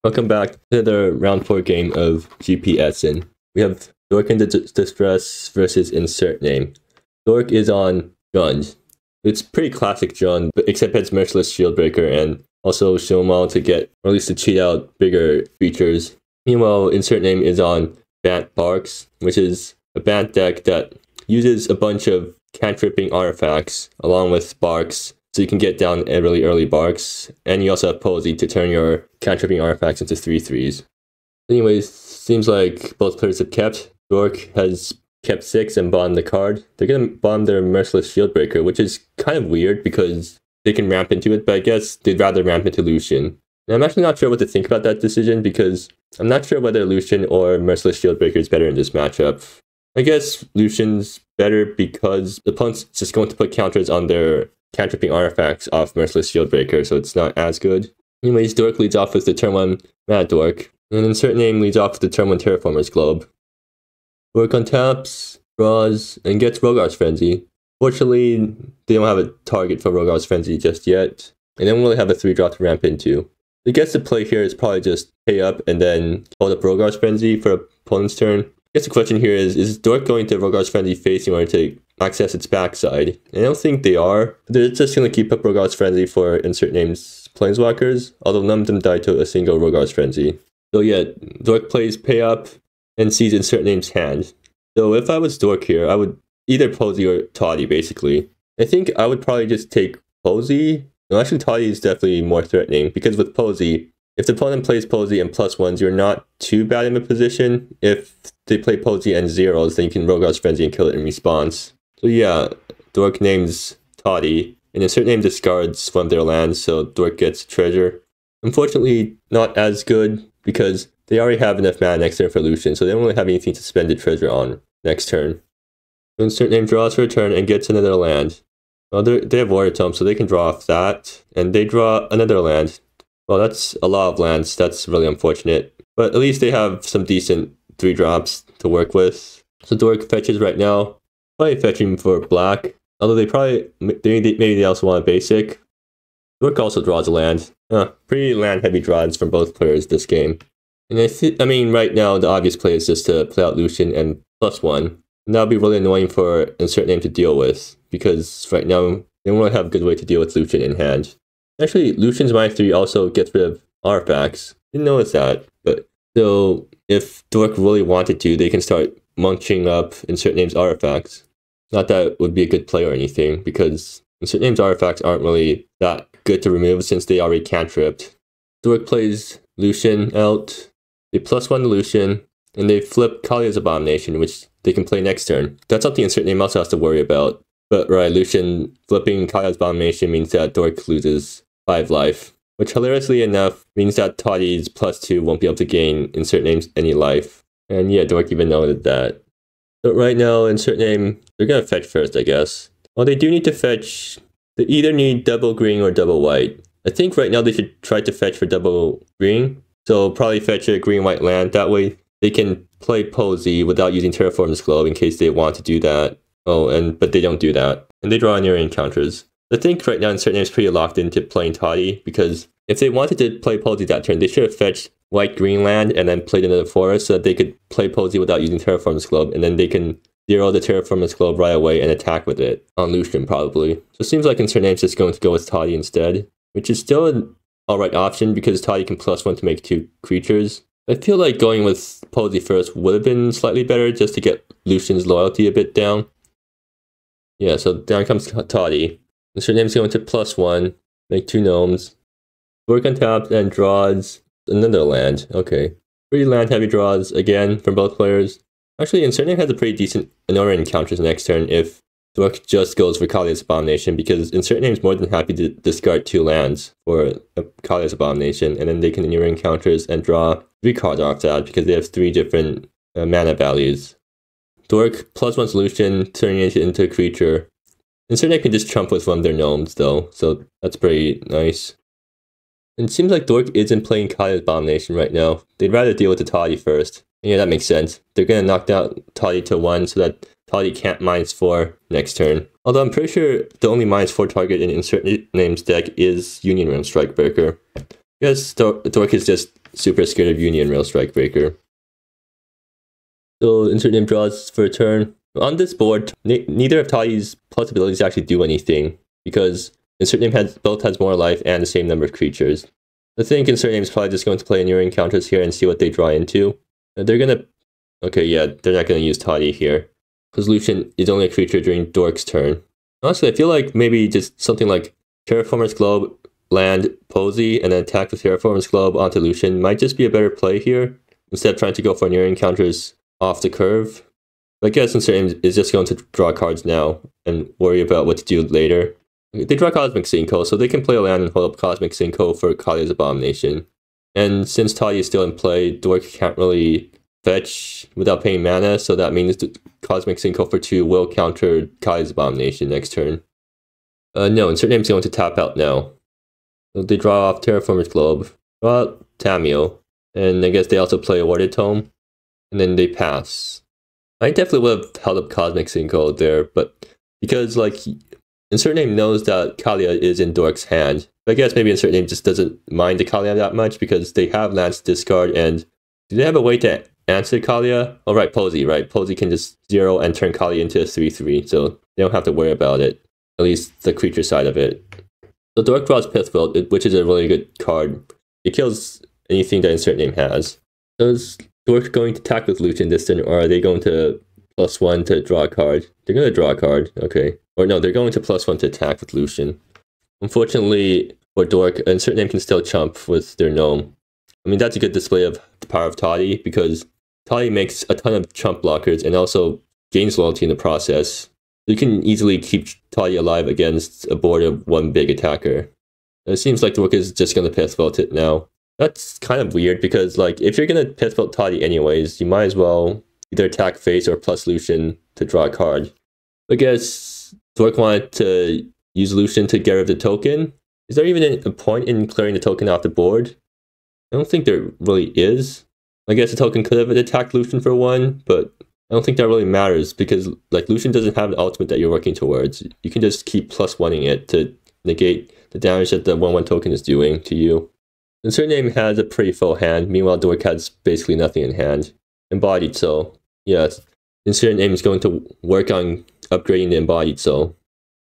Welcome back to the round 4 game of GP Essen. We have Dork in Distress versus InsertName. Dork is on Jund. It's pretty classic Jund, but except it's Merciless Shieldbreaker and also Showmal to get, or at least to cheat out bigger features. Meanwhile, InsertName is on Bant Barx, which is a Bant deck that uses a bunch of cantripping artifacts along with Barx, so you can get down a really early Barx, and you also have Posey to turn your cantripping artifacts into 3/3s. Anyways, seems like both players have kept. Dork has kept 6 and bottomed the card. They're going to bomb their Merciless Shieldbreaker, which is kind of weird because they can ramp into it, but I guess they'd rather ramp into Lucian. And I'm actually not sure what to think about that decision because I'm not sure whether Lucian or Merciless Shieldbreaker is better in this matchup. I guess Lucian's better because the opponent's just going to put counters on their cantripping artifacts off Merciless Shieldbreaker, so it's not as good. Anyways, Dork leads off with the turn 1 Mad Dork, and InsertName leads off with the turn 1 Terraformer's Globe. Dork untaps, draws, and gets Rogar's Frenzy. Fortunately, they don't have a target for Rogar's Frenzy just yet, and they don't really have a 3-drop to ramp into. I guess the play here is probably just pay up and then hold up Rogar's Frenzy for opponent's turn. I guess the question here is Dork going to Rogar's Frenzy face in order to access its backside? And I don't think they are. They're just going to keep up Rogar's Frenzy for InsertName's Planeswalkers, although none of them die to a single Rogar's Frenzy. So yeah, Dork plays pay up and sees InsertName's hand. So if I was Dork here, I would either Posey or Toddy, basically. I think I would probably just take Posey. No, actually Toddy is definitely more threatening, because with Posey, if the opponent plays Posey and +1s, you're not too bad in a position. If they play Posey and 0s, then you can Rogar's Frenzy and kill it in response. So yeah, Dork names Toddy, and InsertName discards one of their lands, so Dork gets treasure. Unfortunately, not as good, because they already have enough mana next turn for Lucian, so they don't really have anything to spend the treasure on next turn. InsertName draws for a turn and gets another land. Well, they have Warrior Tome, so they can draw off that, and they draw another land. Well, that's a lot of lands. That's really unfortunate. But at least they have some decent 3-drops to work with. So Dork fetches right now. Probably fetching for black. Although maybe they also want a basic. Dork also draws a land. Pretty land heavy draws from both players this game. And I mean, right now the obvious play is just to play out Lucian and +1. And that would be really annoying for InsertName to deal with, because right now they don't really have a good way to deal with Lucian in hand. Actually, Lucian's -3 also gets rid of artifacts. Didn't notice that. But so if Dork really wanted to, they can start munching up InsertName's artifacts. Not that it would be a good play or anything, because InsertName's artifacts aren't really that good to remove since they already cantripped. Dork plays Lucian out. They +1 to Lucian, and they flip Kalia's Abomination, which they can play next turn. That's something InsertName also has to worry about. But right, Lucian flipping Kalia's Abomination means that Dork loses 5 life, which hilariously enough means that Toddy's +2 won't be able to gain InsertName's any life. And yeah, Dork even noted that. But right now, InsertName, they're gonna fetch first, I guess. Well, they do need to fetch. They either need double green or double white. I think right now they should try to fetch for double green. So probably fetch a green-white land. That way they can play Posey without using Terraformer's Globe in case they want to do that. But they don't do that. And they draw near encounters. I think right now InsertName is pretty locked into playing Toddy, because if they wanted to play Posey that turn, they should have fetched white-green land and then played another forest so that they could play Posey without using Terraformer's Globe, and then they can 0 the Terraformer's Globe right away and attack with it on Lucian probably. So it seems like InsertName's just going to go with Toddy instead, which is still an alright option because Toddy can +1 to make 2 creatures. I feel like going with Posey first would have been slightly better just to get Lucian's loyalty a bit down. Yeah, so down comes Toddy. InsertName's going to +1, make 2 gnomes. Dork untaps and draws another land. Okay. Pretty land heavy draws again from both players. Actually, InsertName has a pretty decent number of encounters next turn if Dork just goes for Kalia's Abomination, because InsertName's more than happy to discard 2 lands for Kalia's Abomination, and then they can near encounters and draw 3 cards off that because they have 3 different mana values. Dork +1 solution, turning it into a creature. InsertName can just trump with one of their gnomes though, so that's pretty nice. And it seems like Dork isn't playing Kalia's Abomination right now. They'd rather deal with the Toddy first. And yeah, that makes sense. They're gonna knock down Toddy to 1 so that Toddy can't -4 next turn. Although I'm pretty sure the only -4 target in InsertName's deck is Union Realm Strikebreaker. I guess Dork is just super scared of Union Rail Strikebreaker. So InsertName draws for a turn. On this board, neither of Toddy's plus abilities actually do anything, because InsertName both has more life and the same number of creatures. I think InsertName is probably just going to play enduring counters here and see what they draw into. They're gonna... Okay, yeah, they're not gonna use Toddy here, because Lucian is only a creature during Dork's turn. Honestly, I feel like maybe just something like Terraformer's Globe, land, Posey, and then attack with Terraformer's Globe onto Lucian might just be a better play here, instead of trying to go for enduring counters off the curve. But I guess InsertName is just going to draw cards now and worry about what to do later. They draw Cosmic Sinkhole, so they can play a land and hold up Cosmic Sinkhole for Kalia's Abomination. And since Toddy is still in play, Dork can't really fetch without paying mana, so that means the Cosmic Sinkhole for 2 will counter Kalia's Abomination next turn. No, InsertName is going to tap out now. So they draw off Terraformer's Globe, draw out Tamio, and I guess they also play a Warded Tome, and then they pass. I definitely would have held up Cosmic Sinkhole there, but because like InsertName knows that Kalia is in Dork's hand, but I guess maybe InsertName just doesn't mind the Kalia that much because they have lands to discard, and do they have a way to answer Kalia? Oh right, Posey, right? Posey can just 0 and turn Kalia into a 3/3, so they don't have to worry about it. At least the creature side of it. So Dork draws Pithwelt, which is a really good card. It kills anything that InsertName has. So is Dork going to attack with Lucian this turn, or are they going to +1 to draw a card? They're going to draw a card, okay. Or no, they're going to +1 to attack with Lucian. Unfortunately for Dork, InsertName can still chump with their gnome. I mean, that's a good display of the power of Toddy, because Toddy makes a ton of chump blockers and also gains loyalty in the process. You can easily keep Toddy alive against a board of one big attacker. It seems like Dork is just going to Pithwelt it now. That's kind of weird, because like if you're going to Pithwelt Toddy anyways, you might as well either attack face or plus Lucian to draw a card. I guess Dork wanted to use Lucian to get rid of the token. Is there even a point in clearing the token off the board? I don't think there really is. I guess the token could have attacked Lucian for 1, but I don't think that really matters, because like Lucian doesn't have an ultimate that you're working towards. You can just keep +1ing it to negate the damage that the 1/1 token is doing to you. InsertName has a pretty full hand, meanwhile Dork has basically nothing in hand. Embodied Soul. Yes, InsertName is going to work on upgrading the Embodied Soul.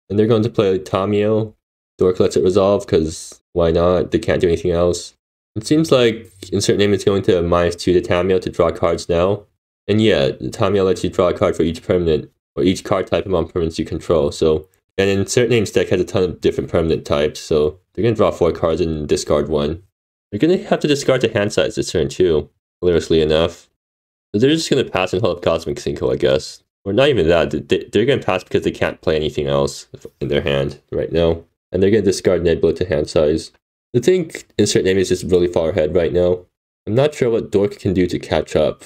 And they're going to play Tamio. Dork lets it resolve, because why not? They can't do anything else. It seems like InsertName is going to -2 to Tamio to draw cards now. And yeah, Tamio lets you draw a card for each permanent, or each card type among permanents you control. So, and InsertName's deck has a ton of different permanent types, so they're going to draw 4 cards and discard 1. They're going to have to discard the hand size this turn too, hilariously enough. So they're just going to pass and hold up Cosmic Sinkhole, I guess. Or not even that, they're going to pass because they can't play anything else in their hand right now. And they're going to discard Nebula to hand size. I think InsertName is just really far ahead right now. I'm not sure what Dork can do to catch up.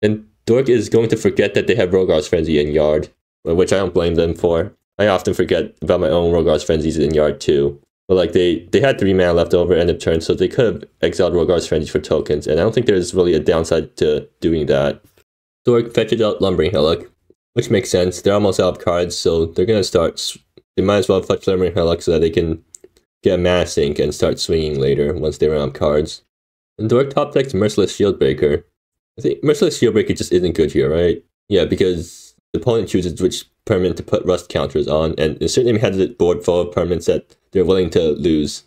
And Dork is going to forget that they have Rogar's Frenzy in Yard, which I don't blame them for. I often forget about my own Rogar's Frenzies in Yard too. But like they had 3 mana left over end of turn, so they could have exiled Rogar's Frenzy for tokens, and I don't think there's really a downside to doing that. Dork fetches out Lumbering Hillock, which makes sense. They're almost out of cards, so they're going to start... They might as well fetch Lumbering Hillock so that they can get a mana sink and start swinging later once they run out of cards. And Dork top decks Merciless Shieldbreaker. I think Merciless Shieldbreaker just isn't good here, right? Yeah, because the opponent chooses which permanent to put rust counters on, and it certainly has a board full of permanents that they're willing to lose.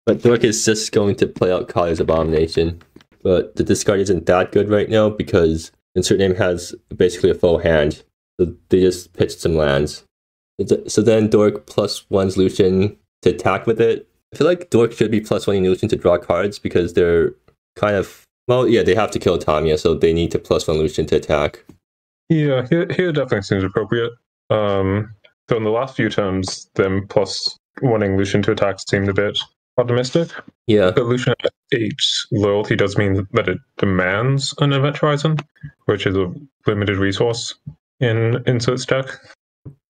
But Dork is just going to play out Kalia's Abomination. But the discard isn't that good right now because InsertName has basically a full hand. So they just pitched some lands. So then Dork +1's Lucian to attack with it. I feel like Dork should be +1ing Lucian to draw cards because they're kind of... Well, yeah, they have to kill Tamiya, so they need to +1 Lucian to attack. Yeah, here definitely seems appropriate. So in the last few turns, them +1ing Lucian to attack seemed a bit optimistic. Yeah. But Lucian at 8 loyalty does mean that it demands an Event Horizon, which is a limited resource in Insert's deck.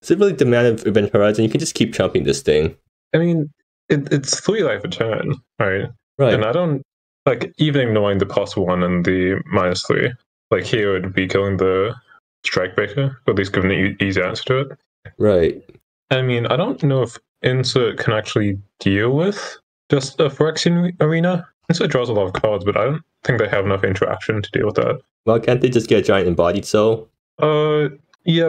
Does it really demand an Event Horizon? You can just keep chumping this thing. I mean, it's 3 life a turn, right? Right. And I don't... Like, even ignoring the +1 and the -3, like here it would be killing the Strikebreaker, or at least giving an easy answer to it. Right. I mean, I don't know if Insert can actually deal with just a Phyrexian Arena Insert draws a lot of cards, but I don't think they have enough interaction to deal with that. Well, can't they just get a giant embodied soul? Yeah,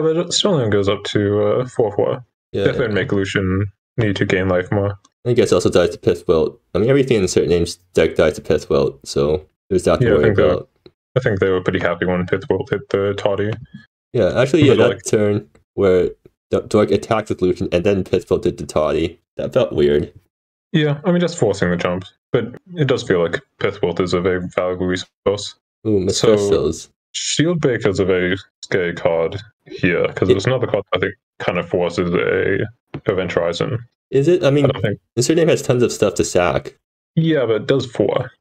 but it still only goes up to 4/4. Yeah. Definitely make Lucian need to gain life more. I guess it also dies to Pithwelt. I mean, everything in InsertName's deck dies to Pithwelt, so there's that to worry about. I think they were pretty happy when Pithwelt hit the toddy. Yeah, actually, yeah, that turn where Dork attacked with Lucian and then Pithwelt did the toddy, that felt weird. Yeah, I mean, just forcing the jump. But it does feel like Pithwelt is a very valuable resource. Ooh, Mephistos. So, Shieldbreaker is a very scary card here, because it's another card I think kind of forces a Event Horizon. Is it? I mean, InsertName has tons of stuff to sack. Yeah, but it does 4.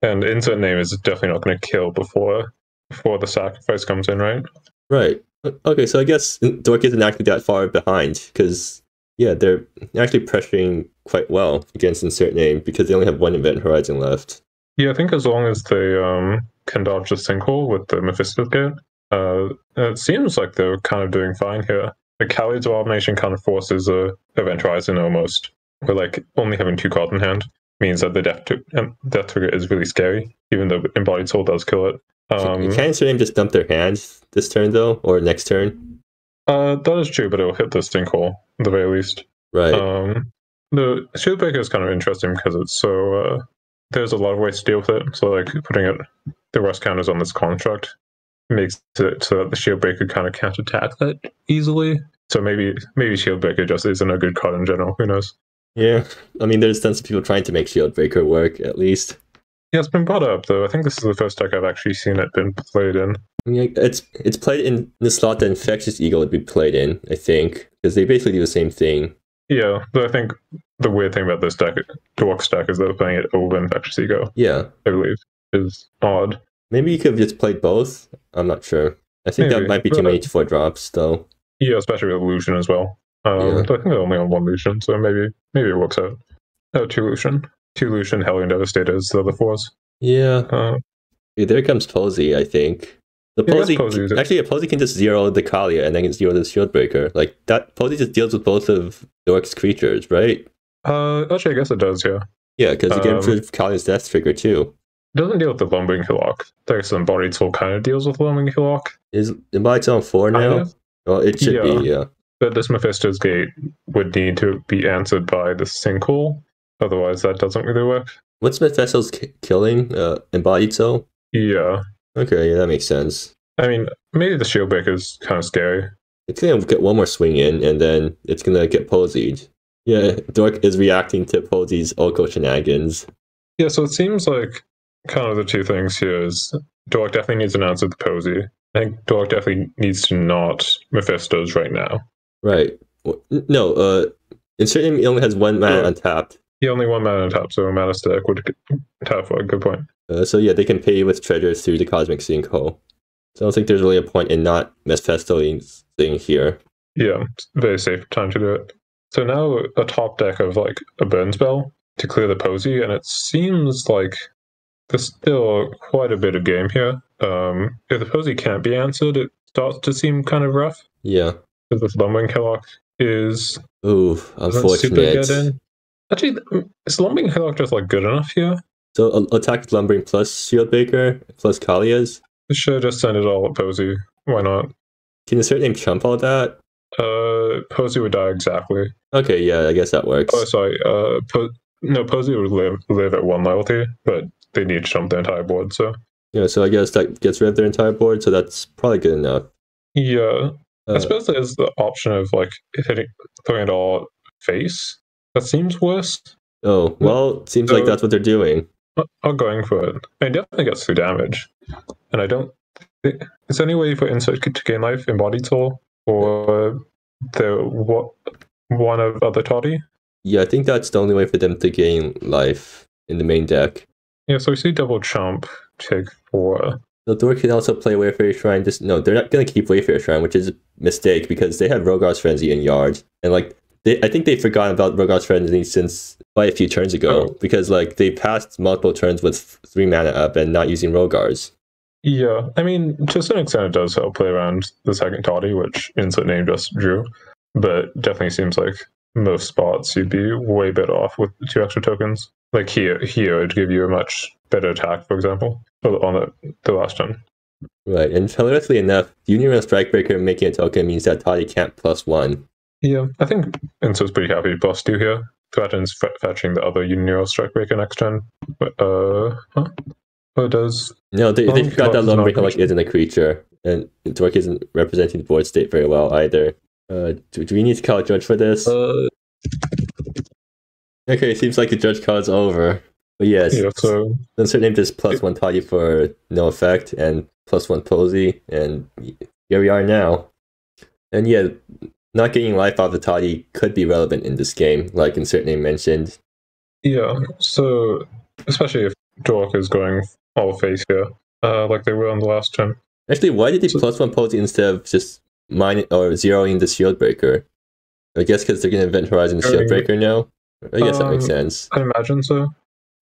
And InsertName is definitely not going to kill before the sacrifice comes in, right? Right. Okay, so I guess Dork isn't actually that far behind, because, yeah, they're actually pressuring quite well against InsertName, because they only have 1 Event Horizon left. Yeah, I think as long as they can dodge the sinkhole with the Mephistos gate, it seems like they're kind of doing fine here. The Kali's Abomination kind of forces a Event Horizon almost, where like only having 2 cards in hand means that the death trigger is really scary, even though Embodied Soul does kill it. Can InsertName just dump their hands this turn though, or next turn? That is true, but it will hit the sinkhole at the very least. Right. The Shieldbreaker is kind of interesting because it's so there's a lot of ways to deal with it. So like putting the rust counters on this construct makes it so that the Shieldbreaker kind of can't attack that easily. So maybe Shieldbreaker just isn't a good card in general. Who knows? Yeah, I mean, there's tons of people trying to make Shieldbreaker work, at least. Yeah, it's been brought up, though. I think this is the first deck I've actually seen it been played in. I mean, it's played in the slot that Infectious Eagle would be played in, I think, because they basically do the same thing. Yeah, but I think the weird thing about this deck, Dork's deck, is they're playing it over Infectious Eagle. Yeah. I believe, is odd. Maybe you could have just played both. I'm not sure. I think that might be too many 4-drops, though. Yeah, especially with Lucian as well. I think they're only on 1 Lucian, so maybe it works out. Oh, 2 Lucian. 2 Lucian, Hellion Devastator is the other 4s. Yeah. There comes Posey, I think. The Posey, actually, a Posey can just 0 the Kalia and then 0 the Shieldbreaker. Like, that Posey just deals with both of Dork's creatures, right? Actually, I guess it does, yeah. Yeah, because you get improved Kalia's Death Trigger, too. It doesn't deal with the Lumbering Hillock. There's Embodied Soul kind of deals with Lumbering Hillock. Is Embodied Soul on 4 now? Well, it should be, yeah. But this Mephistos gate would need to be answered by the sinkhole. Otherwise, that doesn't really work. What's Mephistos killing? Embodied Soul? Yeah. Okay, yeah, that makes sense. I mean, maybe the Shieldbreaker is kind of scary. It's going to get 1 more swing in, and then it's going to get Posey'd. Yeah, Dork is reacting to Posey's Oko shenanigans. Yeah, so it seems like kind of the 2 things here is Dork definitely needs an answer to Posey. I think Dork definitely needs to not Mephistos right now. Right. No, InsertName he only has 1 mana untapped. Yeah, only 1 mana untapped, so a mana stack would tap for a good point. So yeah, they can pay with treasures through the Cosmic Sinkhole. So I don't think there's really a point in not Mephistoing here. Yeah, it's a very safe time to do it. So now a top deck of like a burn spell to clear the Posey, and it seems like there's still quite a bit of game here. If the Posey can't be answered, it starts to seem kind of rough. Yeah. Because this Lumbering Hillock is... Ooh, unfortunate. Actually, is Lumbering Hillock just like good enough here? So attack with Lumbering plus Shieldbreaker plus Kalia's? Should just send it all at Posey. Why not? Can InsertName chump all that? Posey would die exactly. Okay, yeah, I guess that works. Oh, sorry. No, Posey would live at 1 loyalty, but they need to jump the entire board, so... Yeah, so I guess that gets rid of their entire board, so that's probably good enough. Yeah. I suppose there's the option of, like, throwing it all face. That seems worse. Oh, well, it seems like that's what they're doing. I'm going for it. It definitely gets through damage. And I don't... Is there any way for Insert to gain life, Embodied Soul, or one of other toddy? Yeah, I think that's the only way for them to gain life in the main deck. Yeah, so we see double chump, take 4. The Dork can also play Wayfarer Shrine. No, they're not going to keep Wayfarer Shrine, which is a mistake because they have Rogar's Frenzy in Yard. And like, I think they forgot about Rogar's Frenzy since quite a few turns ago because like they passed multiple turns with 3 mana up and not using Rogar's. Yeah, I mean, to a certain extent, it does help play around the second toddy, which InsertName just drew. But definitely seems like most spots you'd be way better off with 2 extra tokens. Like here it'd give you a much better attack, for example, on the last turn. Right, and hilariously enough, Union Strikebreaker making a token means that Toddy can't +1. Yeah, I think Insert's pretty happy to +2 here. Threatens fetching the other Union Strikebreaker next turn. But, huh? Oh, it does. No, they got that Lone Breaker like isn't a creature, and Dork isn't representing the board state very well either. Do we need to call a judge for this? Okay, seems like the judge call is over. But yes, yeah, so InsertName does +1 Toddy for no effect, and +1 Posey, and here we are now. And yeah, not getting life out of the Toddy could be relevant in this game, like InsertName mentioned. Yeah, so especially if Dork is going all face here, like they were on the last turn. Actually, why did they +1 Posey instead of just zeroing the Shield Breaker? I guess because they're going to Event Horizon the Shield Breaker now? I guess that makes sense. I imagine so.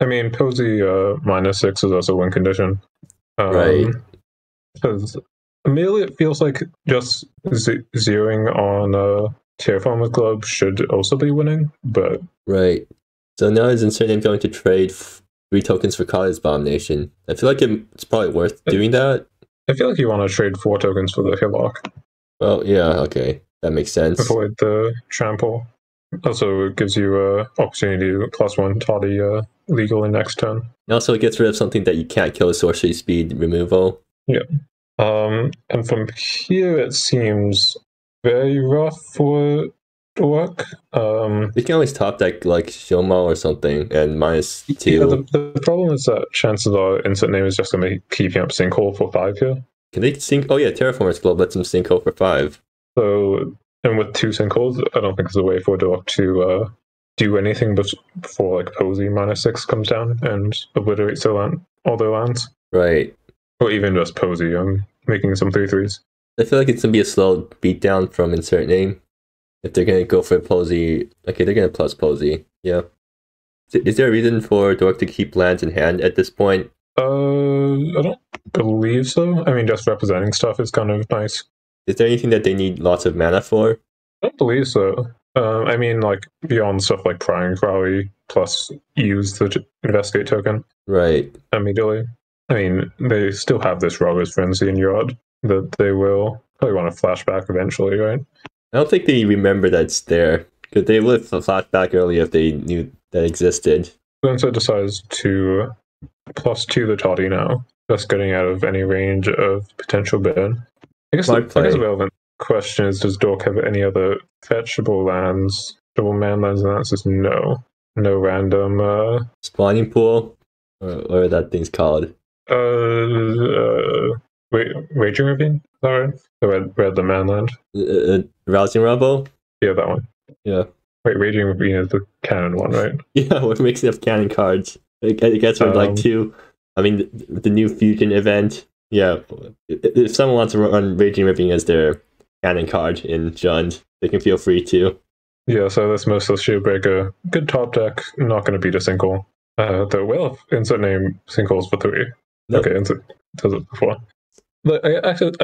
I mean, Posey -6 is also win condition. Right. Because immediately it feels like just zeroing on Terraformer Club should also be winning, but... Right. So now is InsertName going to trade 3 tokens for College Abomination? I feel like it's probably worth doing that. I feel like you want to trade 4 tokens for the Hillock. Well, yeah, okay. That makes sense. Avoid the trample. Also, it gives you an opportunity to +1 Toddy legally next turn. Also, it gets rid of something that you can't kill with sorcery speed removal. Yeah. And from here, it seems very rough for Dork. You can always top deck like Shoma or something and -2. Yeah, the problem is that chances are InsertName is just going to be keeping up Sinkhole for 5 here. Can they sync? Oh yeah, Terraformers Club lets them Sinkhole for 5. So, and with 2 Sinkholes, I don't think there's a way for Dork to do anything before like Posey -6 comes down and obliterates all their lands. Right. Or even just Posey, making some 3/3s. I feel like it's going to be a slow beatdown from InsertName. If they're going to go for Posey, okay, they're going to plus Posey, yeah. Is there a reason for Dork to keep lands in hand at this point? I don't believe so. I mean, just representing stuff is kind of nice. Is there anything that they need lots of mana for? I don't believe so. I mean, like, beyond stuff like Prying Crowley, plus use the Investigate token. Right. Immediately. I mean, they still have this Robber's Frenzy in Yard that they will probably want to flash back eventually, right? I don't think they remember that it's there, because they would have flashed back earlier if they knew that existed. Insert decides to +2 the Toddy now, just getting out of any range of potential burn. I guess the relevant question is, does Dork have any other fetchable lands, double man lands, and the answer is no. No random... Spawning Pool? Or that thing's called? Raging Ravine? Is that right? The red the manland. Rousing Rubble? Yeah, that one. Yeah. Wait, Raging Ravine is the cannon one, right? Yeah, we're mixing up cannon cards. I guess we'd like to. I mean, the new Fusion event. Yeah, if someone wants to run Raging Ravine as their cannon card in Jund, they can feel free to. Yeah, so that's most of the Shieldbreaker. Good top deck, not going to beat a sinkhole. Though, well, InsertName sinkholes for 3. Nope. Okay, Insert does it before. But I accident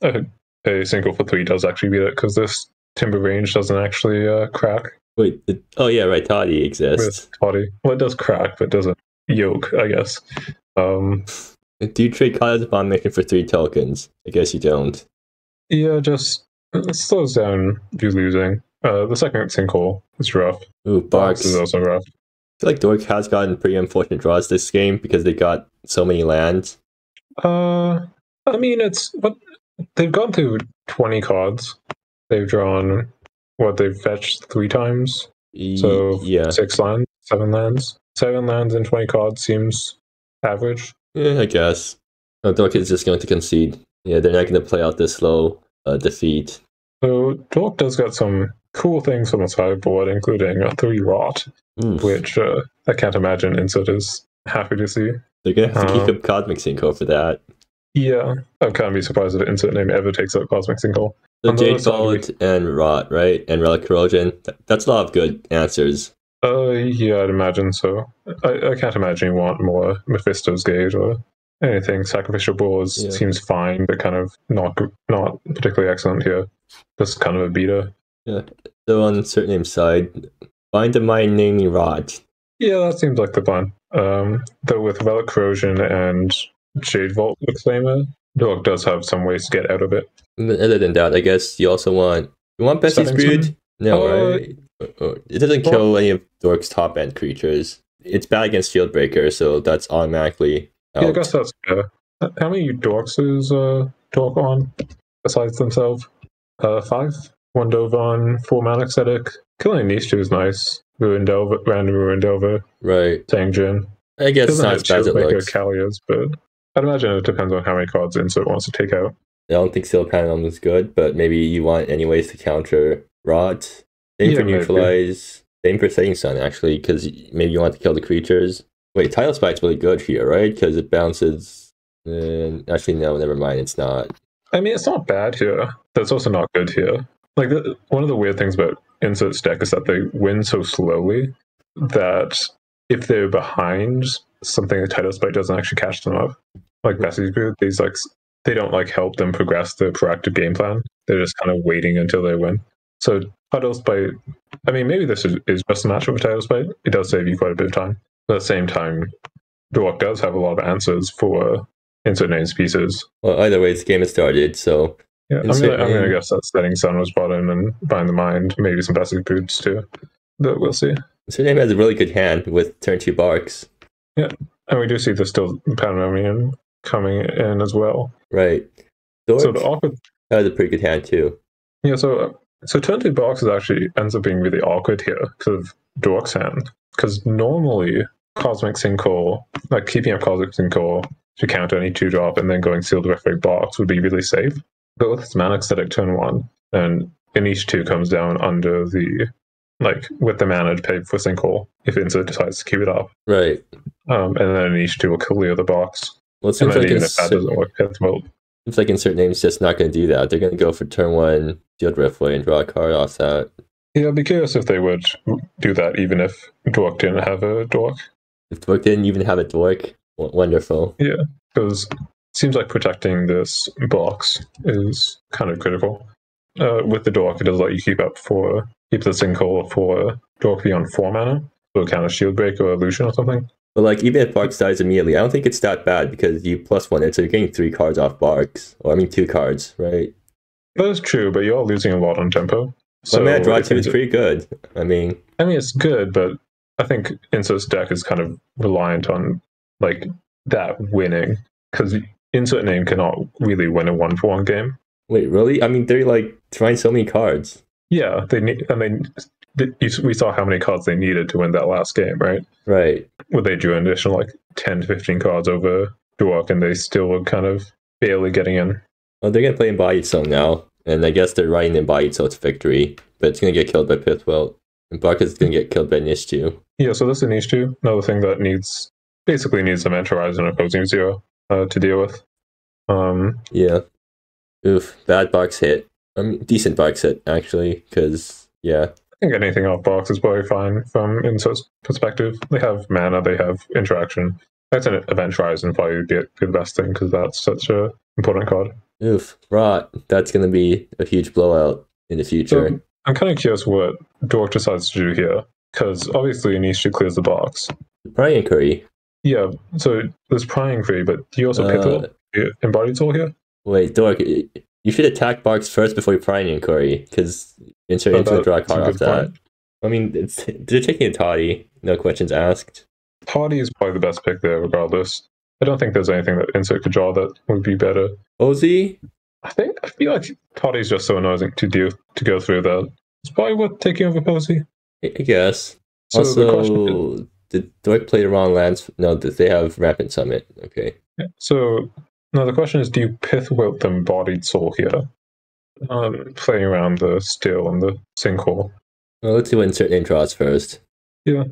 a sinkhole for 3 does actually beat it, because this Timber Range doesn't actually crack. Wait, oh yeah, right, Toddy exists. Toddy. Well, it does crack, but it doesn't yoke, I guess. Do you trade College Abomination for 3 tokens? I guess you don't. Yeah, just it slows down you losing. The second sinkhole is rough. Ooh, Barx is also rough. I feel like Dork has gotten pretty unfortunate draws this game because they got so many lands. I mean, they've gone through 20 cards. They've drawn they've fetched 3 times. So yeah. 6 lands, 7 lands. 7 lands and 20 cards seems average. Yeah, I guess. No, Dork is just going to concede. Yeah, they're not going to play out this slow defeat. So Dork does got some cool things on the sideboard, including a 3 rot, which I can't imagine Insert is happy to see. They're going to have to keep up Cosmic Sinkhole for that. Yeah, I can't be surprised if InsertName ever takes up Cosmic Sinkhole. So Jade Bolt and Rot, right? And Relic Corrosion. That's a lot of good answers. Yeah, I'd imagine so. I can't imagine you want more Mephisto's Gate or anything. Sacrificial Bulls seems fine, but kind of not particularly excellent here. Just kind of a beta. Yeah. So on InsertName's side, Bind the Mind naming Rot. Yeah, that seems like the plan. Though with Relic Corrosion and Jade Vault Reclaimer, Dork does have some ways to get out of it. Other than that, I guess you also want Bessie's Setting Brood? Sun? No, right? It doesn't kill any of Dork's top end creatures. It's bad against Shieldbreaker, so that's automatically out. Yeah, I guess that's fair. How many Dorks is Dork on besides themselves? 5. 1 Dovan, 4 Mana Ascetic. Killing these two is nice. Ruin Delver, random Ruin Delver, Right. Tangjin. I guess it's not as bad as it looks. Callias, but I'd imagine it depends on how many cards Insert wants to take out. I don't think Steel Panel is good, but maybe you want anyways to counter Rot. Same for Neutralize. Maybe. Same for Setting Sun, actually, because maybe you want to kill the creatures. Wait, Tidal Spite's really good here, right? Because it bounces... actually, no, never mind, it's not. I mean, it's not bad here. That's also not good here. Like, one of the weird things about Insert's deck is that they win so slowly that if they're behind, something like Tidal Spite doesn't actually catch them up. Like Bessie's Brood, these like they don't like help them progress the proactive game plan. They're just kind of waiting until they win. So Tidal Spite, I mean, maybe this is just a matchup with Tidal Spite. It does save you quite a bit of time. But at the same time, Dork does have a lot of answers for InsertName's pieces. Well, either way, this game has started, so... Yeah, I'm gonna guess that Setting Sun was brought in and Bind the Mind, maybe some Bessie's Broods too. But we'll see. InsertName has a really good hand with turn 2 Barx. Yeah, and we do see the still Pandemonium coming in as well. Right. Dork so the awkward has a pretty good hand too. Yeah, so turn 2 Barx actually ends up being really awkward here because of Dork's hand. Because normally Cosmic Sinkhole, like keeping up Cosmic Sinkhole to counter any 2-drop and then going Sealed Rift Barx would be really safe. But with its Mana Ascetic turn 1, and Inish 2 comes down under the, like, with the mana to pay for Sinkhole, if Insert decides to keep it up. Right. And then Inish 2 will clear the box. Well, it seems like even if that doesn't work, seems like InsertName's just not going to do that. They're going to go for turn 1 Sealed Riftway and draw a card off that. Yeah, I'd be curious if they would do that even if Dork didn't have a Dork. If Dork didn't even have a Dork, wonderful. Yeah, because it seems like protecting this box is kind of critical. With the Dork, it does let you keep the Sinkhole for Dork beyond 4 mana, so kind of Shield Break or Illusion or something. But like, even if Barx dies immediately, I don't think it's that bad because you +1 it, so you're getting 3 cards off Barx. Or I mean 2 cards, right? That is true, but you're losing a lot on tempo. So mana draw 2 is pretty good. I mean, it's good, but I think Insert's deck is kind of reliant on like that winning because InsertName cannot really win a 1-for-1 game. Wait, really? I mean, they're like trying so many cards. Yeah, we saw how many cards they needed to win that last game, right? Right. Well, they drew an additional like 10 to 15 cards over Dork, and they still were kind of barely getting in. Well, they're going to play Embodied Soul now, and I guess they're riding Embodied Soul to victory, but it's going to get killed by Pithwelt, and Barx is going to get killed by Nish 2. Yeah, so this is Nish 2, another thing that basically needs a Mentalize and opposing 0 to deal with. Yeah. Oof, bad Barx hit. I mean, decent Barx hit, actually, because, yeah. I think anything off Barx is probably fine from Insert's perspective. They have mana, they have interaction. That's an Event Horizon probably be the best thing, because that's such an important card. Oof, Rot. That's going to be a huge blowout in the future. So, I'm kind of curious what Dork decides to do here, because obviously Inish clears the box. Prying Inquiry. Yeah, so there's Prying Inquiry, but do you also pick Embodied Soul here? Wait, Dork, you should attack Barx first before you Prying Inquiry, because Insert into the draw card off that. Point. I mean, they're taking a Toddy, no questions asked. Toddy is probably the best pick there, regardless. I don't think there's anything that Insert could draw that would be better. Ozzy? I feel like Toddy's just so annoying to go through that. It's probably worth taking over Posey. I guess. So also, did Dork play the wrong lands? No, did they have Rampant Summit? Okay. Yeah. So now the question is, do you Pithwelt the Embodied Soul here? Playing around the Steel and the Sinkhole. Well, let's see what InsertName draws first. Yeah,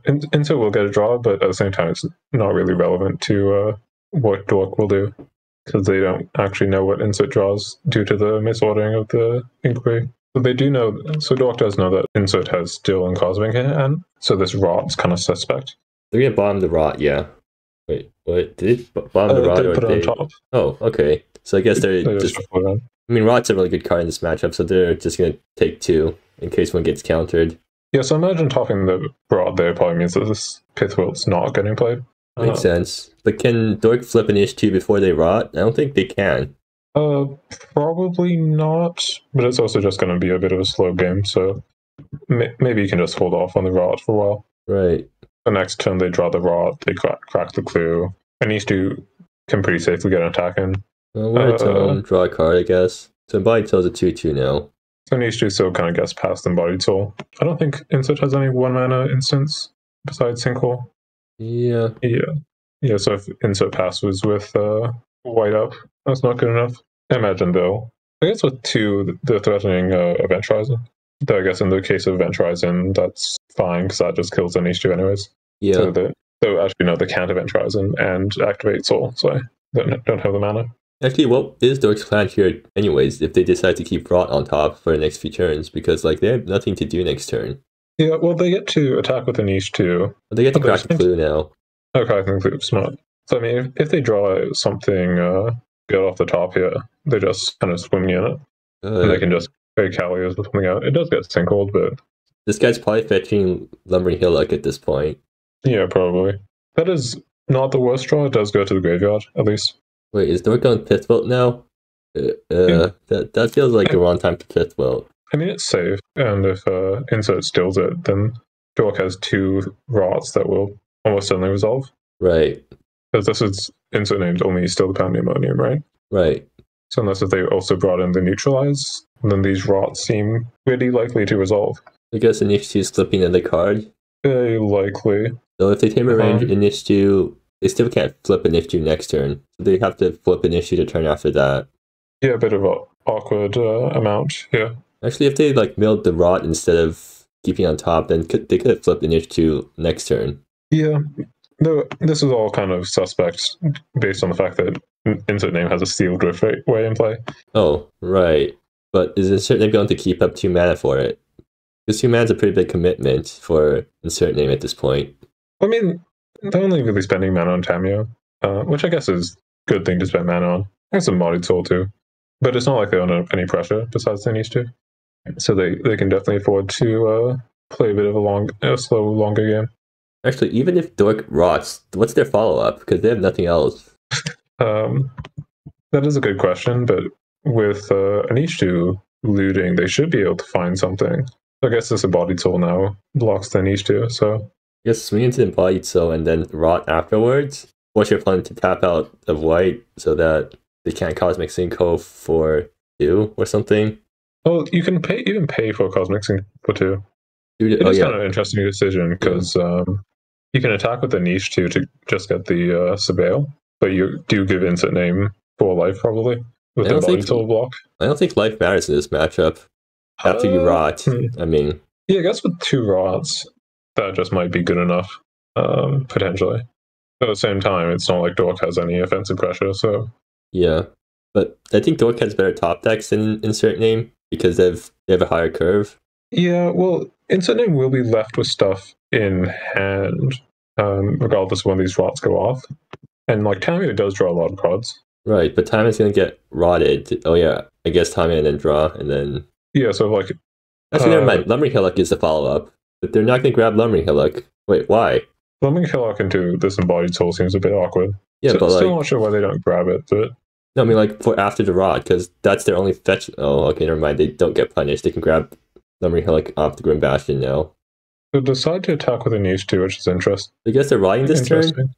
Insert will get a draw, but at the same time, it's not really relevant to what Dork will do, because they don't actually know what Insert draws due to the misordering of the Inquiry. But they do know, so Dork does know that Insert has Steel and Cosmic in it, and so this Rot's kind of suspect. They're going to bomb the Rot, yeah. Wait, what? Did it bomb the Rot? They put it on top. Oh, okay. So I guess they're just... I mean, Rot's a really good card in this matchup, so they're just going to take 2 in case one gets countered. Yeah, so imagine topping the rod there probably means that this pith wheel's not getting played. Makes sense. But can Dork flip an issue before they rot? I don't think they can. Probably not, but it's also just going to be a bit of a slow game, so maybe you can just hold off on the rot for a while. Right. The next turn they draw the rot, they crack the clue, and these two can pretty safely get an attack in. Well, we're draw a card, I guess. So Embodied Soul's a 2/2 now. So Niche still kind of gets past Embodied Soul. I don't think Insert has any 1-mana instance besides Sinkhole. Yeah. Yeah, so if Insert passes with White up, that's not good enough. I imagine, though. I guess with 2, they're threatening Event Horizon. Though I guess in the case of Event Horizon, that's fine, because that just kills the Niche 2 anyways. Yeah. So actually, no, they can't Event Horizon and activate Soul, so they don't have the mana. Actually, what is Dork's plan here anyways, if they decide to keep Rot on top for the next few turns? Because, like, they have nothing to do next turn. Yeah, well, they get to attack with the Niche too. But they get to crack the clue now. Okay, I think it's smart. So, I mean, if they draw something good off the top here, they just kind of swing in it. And they can just play Callias with something out. It does get Sinkhold, but... This guy's probably fetching Lumbering Hillock at this point. Yeah, probably. That is not the worst draw. It does go to the graveyard, at least. Wait, is Dork on Fifth Vote now? That feels like the wrong time to Fifth Vote. I mean, it's safe, and if Insert steals it, then Dork has 2 rots that will almost certainly resolve. Right. Because this is InsertName's only still the Pandemonium, right? Right. So unless if they also brought in the Neutralize, then these rots seem really likely to resolve. I guess Initiative is flipping another card. Very likely. So if they tame a range Initiative, they still can't flip Initiative next turn. So they have to flip Initiative to turn after that. Yeah, a bit of an awkward amount, yeah. Actually, if they like milled the Rot instead of keeping on top, then they could have flipped Initiative next turn. Yeah. No, this is all kind of suspect based on the fact that InsertName has a Steel Drift way in play. Oh, right. But is InsertName going to keep up 2 mana for it? Because 2 mana is a pretty big commitment for InsertName at this point. I mean, they're only really spending mana on Tamio, which I guess is a good thing to spend mana on. And some Embodied Soul too. But it's not like they're under any pressure besides they need to. So they can definitely afford to play a bit of a slow, longer game. Actually, even if Dork rots, what's their follow-up? Because they have nothing else. That is a good question, but with Anish2 looting, they should be able to find something. I guess this Embodied Soul now blocks the Anish2, so... I guess swing into Embodied Soul and then rot afterwards. Force your opponent to tap out of white so that they can't Cosmic Sinkhole for 2 or something. Oh, you can pay for Cosmic Sync for 2. It's kind of an interesting decision because you can attack with the Niche too to just get the Surveil, but you do give InsertName 4 life probably with the Embodied Soul block. I don't think life matters in this matchup. After you rot, I mean... Yeah, I guess with 2 rots, that just might be good enough, potentially. At the same time, it's not like Dork has any offensive pressure, so... Yeah, but I think Dork has better top decks than InsertName because they have a higher curve. Yeah, well, InsertName will be left with stuff in hand, regardless of when these rots go off. And, like, Tamio does draw a lot of cards. Right, but Tamia's going to get rotted. Oh, yeah, I guess Tamia and then draw, and then... Yeah, so, like... Actually, never mind. Lumbering Hillock is the follow-up. But they're not going to grab Lumbering Hillock. Wait, why? Lumbering Hillock into this Embodied Soul seems a bit awkward. Yeah, so, but still not sure why they don't grab it, but... No, I mean, like, for after the rot, because that's their only fetch... Oh, okay, never mind. They don't get punished. They can grab Lumbering Hillock off the Grim Bastion now. They decide to attack with a Niche too, which is interesting. I guess they're rotting this turn?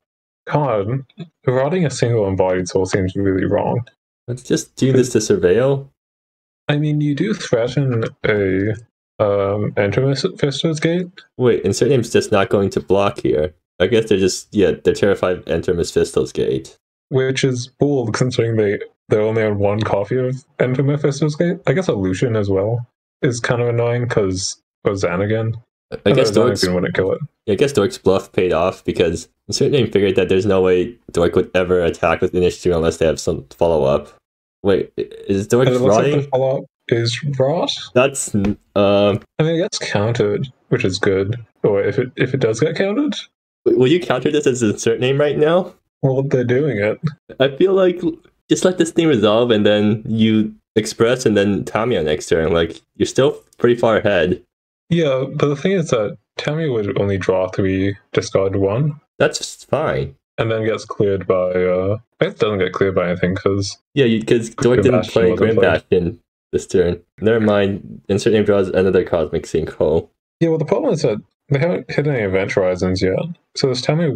God, rotting a single Embodied Soul seems really wrong. Let's just do this to Surveil. I mean, you do threaten a Enter Mephisto's Gate. Wait, InsertName's just not going to block here. I guess they're just, they're terrified of Enter Mephisto's Gate. Which is bold, considering they're only on 1 copy of Enter Mephisto's Gate. I guess Illusion as well is kind of annoying because of Xanagan. I guess Dork's wouldn't kill it. Yeah, I guess Dork's bluff paid off because InsertName figured that there's no way Dork would ever attack with Initiative unless they have some follow-up. Wait, is Dork rotting? Like the follow-up is rot? That's I mean, it gets countered, which is good. Or if it does get countered, will you counter this as InsertName right now? Well, they're doing it. I feel like just let this thing resolve and then you express and then Tamia next turn. Like, you're still pretty far ahead. Yeah, but the thing is that Tammy would only draw 3, discard 1, That's fine. and then gets cleared by. It doesn't get cleared by anything because Yeah, because Dork Grim didn't Bastion play wasn't Grim played. Bastion this turn. Never mind. InsertName draws another Cosmic Sinkhole. Yeah, well, the problem is that they haven't hit any event horizons yet. So the Tammy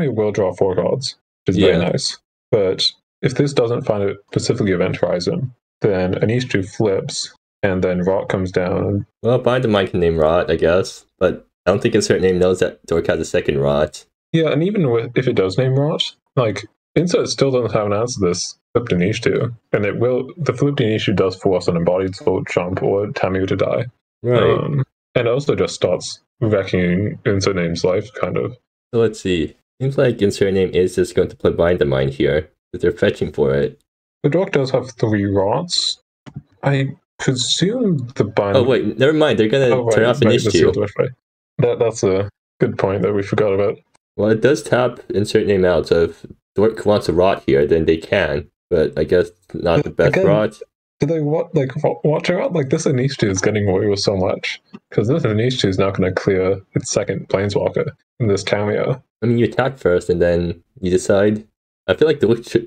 will draw 4 cards, which is very Yeah. nice. But if this doesn't find a specifically event horizon, then Anish2 flips, and then Rot comes down. Well, Bind the Mind can name Rot, I guess, but I don't think InsertName knows that Dork has a second Rot. Yeah, and even if it does name Rot, like Insert still doesn't have an answer to this flipped Anish2, and it will. The flipped Anish2 does force an embodied soul jump or Tammy to die. Right. And also just starts wrecking InsertName's life, kind of. So let's see. Seems like InsertName is just going to play Bind the Mind here, but they're fetching for it. The Dork does have 3 rots. I presume the bind. Oh wait, never mind. They're gonna turn off Anish2. That's a good point that we forgot about. Well, it does tap InsertName out, so if Dork wants a Rot here, then they can. But I guess not the best Again, Rot. Do they watch her out? Like this Anish2 is getting away with so much because this Anish2 is not going to clear its second Planeswalker in this cameo. I mean, you attack first and then you decide. I feel like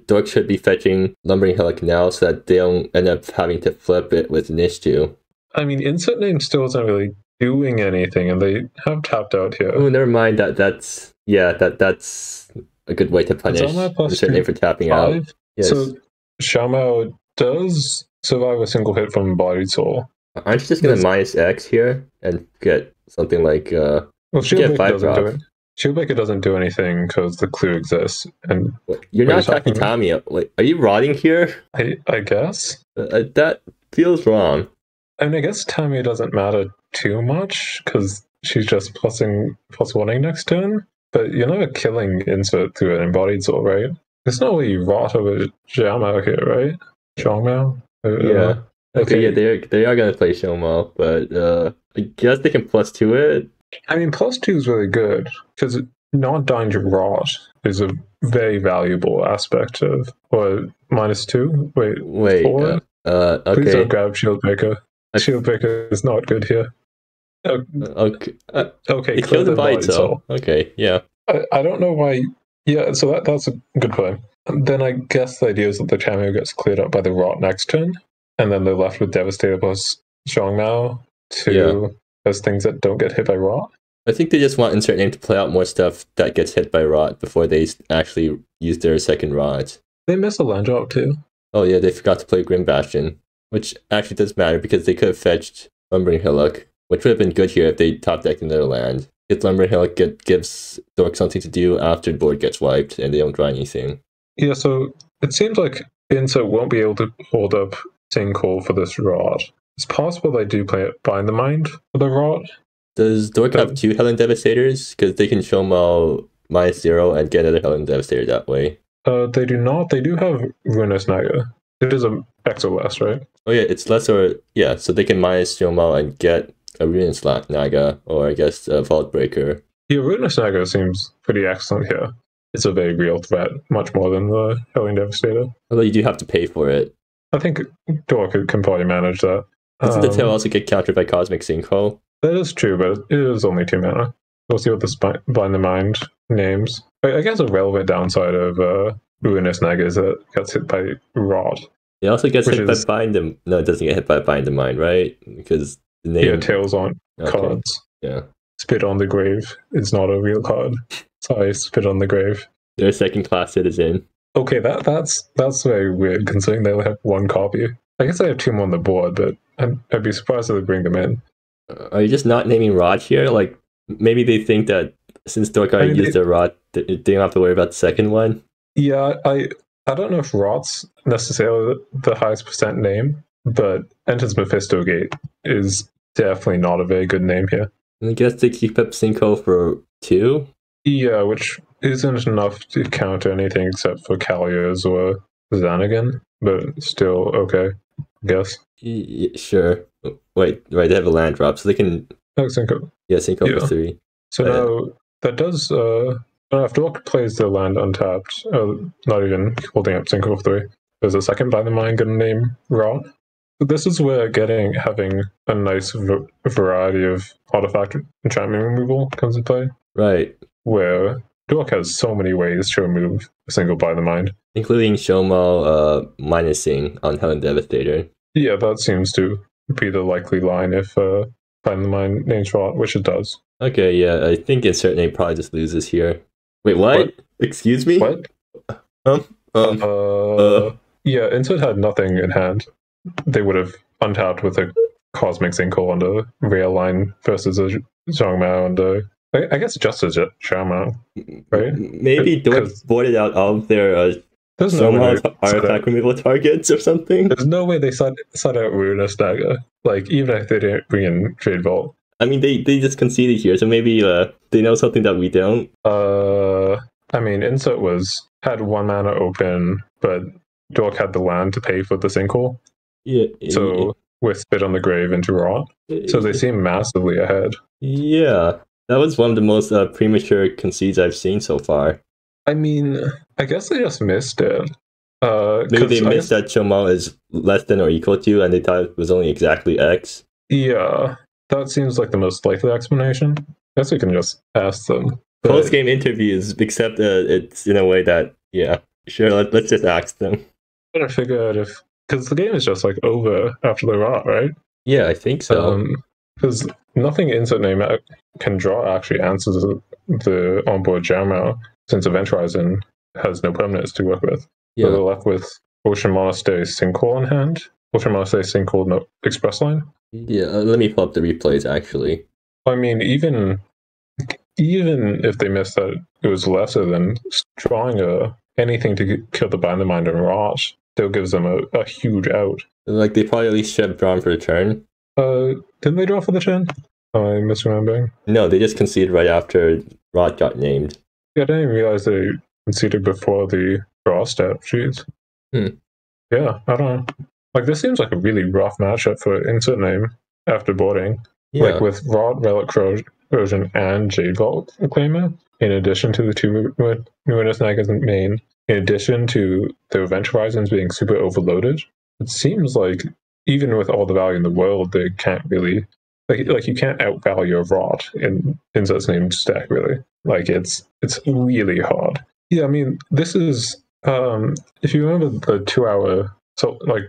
Dork should be fetching Lumbering Hillock now so that they don't end up having to flip it with Anish2. I mean, InsertName still isn't really doing anything, and they have tapped out here. Oh, never mind. That's a good way to punish InsertName for tapping 5? out. Yes. So Shamao does survive a single hit from Embodied Soul. Aren't you just gonna minus X here and get something like well, Shieldbreaker doesn't do anything because the clue exists. And you're not attacking Tommy. Wait, are you rotting here? I guess that feels wrong. I mean, I guess Tammy doesn't matter too much because she's just +1ing next turn. But you're never killing Insert through an Embodied Soul, right? There's no way you rot over Xiaomao here, right? Xiaomao? Yeah. Okay, yeah, they are gonna play Xiaomao, but I guess they can +2 it. I mean, +2 is really good because not dying to rot is a very valuable aspect of. Or -2? Wait. 4? Okay. Please don't grab Shieldbreaker. Shieldbreaker is not good here. Okay. Okay. Kill the bite, so. Okay. Yeah. I don't know why. Yeah. So that's a good play. And then I guess the idea is that the Chameo gets cleared up by the rot next turn, and then they're left with Devastator plus Strongmao as things that don't get hit by rot. I think they just want InsertName to play out more stuff that gets hit by rot before they actually use their second rot. They missed a land drop too. Oh yeah, they forgot to play Grim Bastion, which actually does matter because they could have fetched Lumbering Hillock, which would have been good here if they top decked another land. If Lumbering Hillock gives Dork something to do after the board gets wiped and they don't draw anything. Yeah, so it seems like Insert won't be able to hold up Sinkhole for this rot. It's possible they do play it Bind the Mind for the rot. Does Dork have 2 Helen Devastators? Because they can show them all -0 and get another Helen Devastator that way. They do not. They do have Ruinous Naga. It is a X or less, right? Oh yeah, it's less or yeah, so they can minus Yomo and get a Ruinous Naga or I guess a Vault Breaker. Yeah, Ruinous Naga seems pretty excellent here. It's a very real threat, much more than the Hellion Devastator. Although you do have to pay for it. I think Dork can probably manage that. Doesn't the tail also get countered by Cosmic Sinkhole? That is true, but it is only 2 mana. We'll see what this Bind the Mind names. I guess a relevant downside of Ruinous Naga is that it gets hit by Rot. It also gets hit by Bind the... No, it doesn't get hit by Bind the Mind, right? Because the name... Yeah, tails on cards. Yeah. Spit on the Grave. It's not a real card. Sorry, Spit on the Grave. They're a second-class citizen. Okay, that's very weird considering they only have 1 copy. I guess I have 2 more on the board, but I'd be surprised if they bring them in. Are you just not naming Rod here? Like, maybe they think that since Dork already used their Rod, they don't have to worry about the second one? Yeah, I don't know if Rot's necessarily the highest percent name, but Enter's Mephisto Gate is definitely not a very good name here. I guess they keep up Cinco for 2? Yeah, which isn't enough to counter anything except for Calliers or Xanagan, but still okay, I guess. Yeah, sure. Wait, right, they have a land drop, so they can... Oh, Cinco. Yeah, Cinco for 3. So now, that does... if Dork plays the land untapped, not even holding up Cinco for 3, there's a second Bind the Mind going to name Rot? this is where having a nice variety of artifact enchantment removal comes into play. Right. Where Dork has so many ways to remove a single by the mind, including Shomo minusing on Helen Devastator. Yeah, that seems to be the likely line if Find the Mind names Rot, which it does. Okay, yeah, I think InsertName probably just loses here. Wait, what? Excuse me? What? Yeah, Insert had nothing in hand. They would have untapped with a Cosmic Sinkhole on the rail line versus a Zhongmao and I guess just a Zhongmao, right? Maybe Dork boarded out all of their artifact removal targets or something. There's no way they set out Ruinous Dagger, like even if they didn't bring in Trade Vault. I mean, they just conceded here, so maybe they know something that we don't. I mean, Insert had 1 mana open, but Dork had the land to pay for the Sinkhole. Yeah. So with Spit on the Grave into Rot, so they seem massively ahead. Yeah, that was one of the most premature concedes I've seen so far. I mean, I guess they just missed it. Maybe they missed that Chomal is less than or equal to, and they thought it was only exactly X. Yeah, that seems like the most likely explanation. I guess we can just ask them. Post-game interviews, except it's in a way that, yeah, sure, let's just ask them. I'm trying to figure out because the game is just like over after the Rot, right? Yeah, I think so. Because nothing InsertName can draw actually answers the onboard Jammer, since Event Horizon has no permanents to work with. Yeah. So they're left with Ocean Monastery Sinkhole in hand. Ocean Monastery Sinkhole no Express Line. Yeah, let me pull up the replays actually. I mean, even if they missed that, it was lesser than drawing anything to kill the Bind the Mind and Rot. Still gives them a huge out. Like they probably at least should have drawn for the turn. Didn't they draw for the turn? Am I misremembering? No, they just conceded right after Rot got named. Yeah, I didn't even realize they conceded before the draw step. Jeez. Yeah, I don't know. Like, this seems like a really rough matchup for InsertName after boarding. Yeah. Like, with Rot, Relic Corrosion, and Jade Vault Reclaimer, in addition to the 2 Ruinous Nagas main, in addition to the Event Horizons being super overloaded, it seems like, even with all the value in the world, they can't really... Like you can't outvalue a Rot in InsertName stack, really. Like, it's really hard. Yeah, I mean, this is... if you remember the 2-hour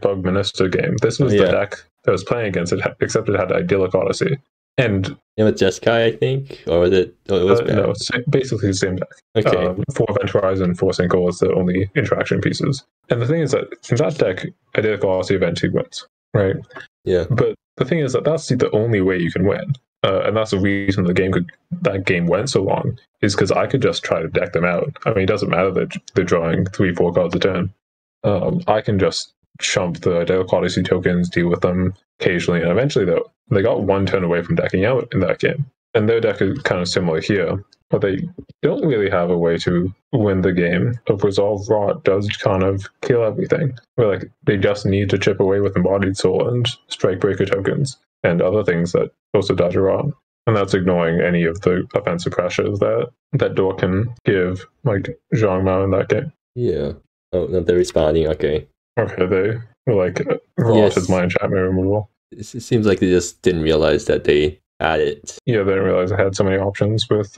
Bug Minister game, this was the deck that was playing against it, except it had Idyllic Odyssey. And with Jeskai, I think? Or was it... Oh, it was bad. No, basically the same deck. Okay. 4 Event Horizon, 4 Sinkhole was the only interaction pieces. And the thing is that in that deck, Idyllic Odyssey eventually wins, right? Yeah. But the thing is that that's the only way you can win. And that's the reason that game went so long, is because I could just try to deck them out. I mean, it doesn't matter that they're drawing 3-4 cards a turn. I can just chump the Idyllic Odyssey tokens, deal with them occasionally, and eventually they got 1 turn away from decking out in that game. And their deck is kind of similar here, but they don't really have a way to win the game. Of Resolve Rot does kind of kill everything. Where they just need to chip away with Embodied Soul and Strikebreaker tokens and other things that also dodge a Rot. And that's ignoring any of the offensive pressures that Dork can give, like Zhongmao in that game. Yeah. Oh, no, they're responding. Okay. Okay, they were Rot is my enchantment removal. It seems like they just didn't realize that they had it. Yeah, they didn't realize they had so many options with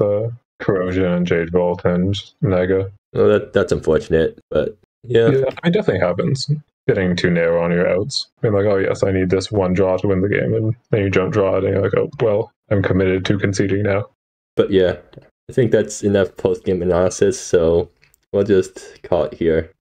Corrosion and Jade Vault and Naga. Well, that's unfortunate, but yeah. Yeah, it definitely happens. Getting too narrow on your outs. Being like, oh yes, I need this 1 draw to win the game, and then you jump draw it, and you're like, oh, well, I'm committed to conceding now. But yeah, I think that's enough post-game analysis, so we'll just call it here.